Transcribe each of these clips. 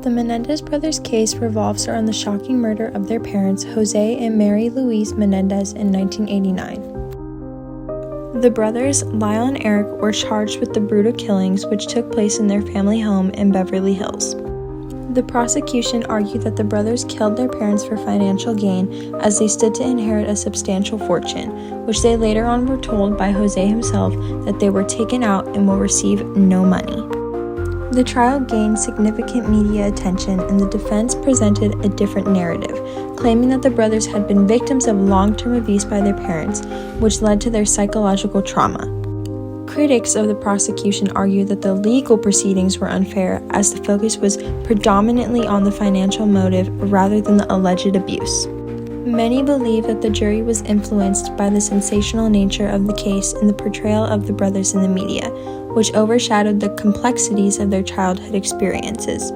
The Menendez brothers' case revolves around the shocking murder of their parents, Jose and Mary Louise Menendez, in 1989. The brothers, Lyle and Eric, were charged with the brutal killings which took place in their family home in Beverly Hills. The prosecution argued that the brothers killed their parents for financial gain as they stood to inherit a substantial fortune, which they later on were told by Jose himself that they were taken out and will receive no money. The trial gained significant media attention, and the defense presented a different narrative, claiming that the brothers had been victims of long-term abuse by their parents, which led to their psychological trauma. Critics of the prosecution argued that the legal proceedings were unfair, as the focus was predominantly on the financial motive rather than the alleged abuse. Many believe that the jury was influenced by the sensational nature of the case and the portrayal of the brothers in the media, which overshadowed the complexities of their childhood experiences.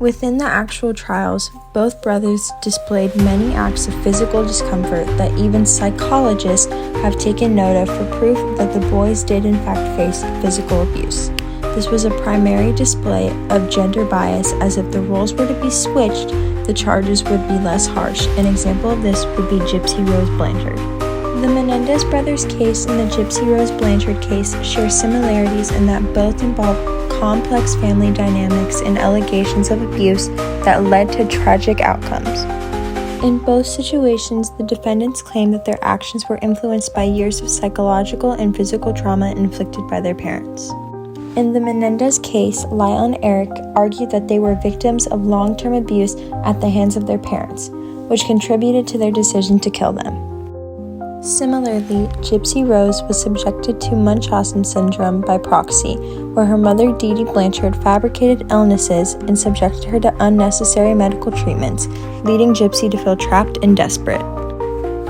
Within the actual trials, both brothers displayed many acts of physical discomfort that even psychologists have taken note of for proof that the boys did in fact face physical abuse. This was a primary display of gender bias, as if the roles were to be switched, the charges would be less harsh. An example of this would be Gypsy Rose Blanchard. The Menendez brothers' case and the Gypsy Rose Blanchard case share similarities in that both involve complex family dynamics and allegations of abuse that led to tragic outcomes. In both situations, the defendants claim that their actions were influenced by years of psychological and physical trauma inflicted by their parents. In the Menendez case, Lyle and Eric argued that they were victims of long-term abuse at the hands of their parents, which contributed to their decision to kill them. Similarly, Gypsy Rose was subjected to Munchausen syndrome by proxy, where her mother Dee Dee Blanchard fabricated illnesses and subjected her to unnecessary medical treatments, leading Gypsy to feel trapped and desperate.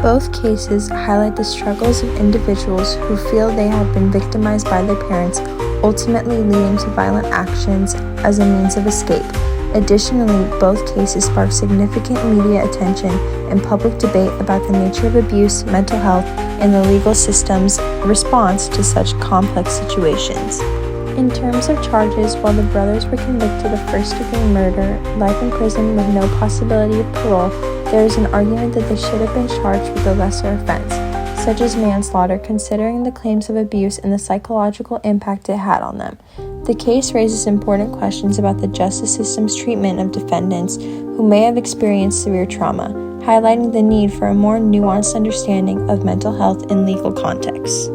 Both cases highlight the struggles of individuals who feel they have been victimized by their parents, ultimately leading to violent actions as a means of escape. Additionally, both cases sparked significant media attention and public debate about the nature of abuse, mental health, and the legal system's response to such complex situations. In terms of charges, while the brothers were convicted of first-degree murder, life in prison with no possibility of parole, there is an argument that they should have been charged with a lesser offense, such as manslaughter, considering the claims of abuse and the psychological impact it had on them. The case raises important questions about the justice system's treatment of defendants who may have experienced severe trauma, highlighting the need for a more nuanced understanding of mental health in legal contexts.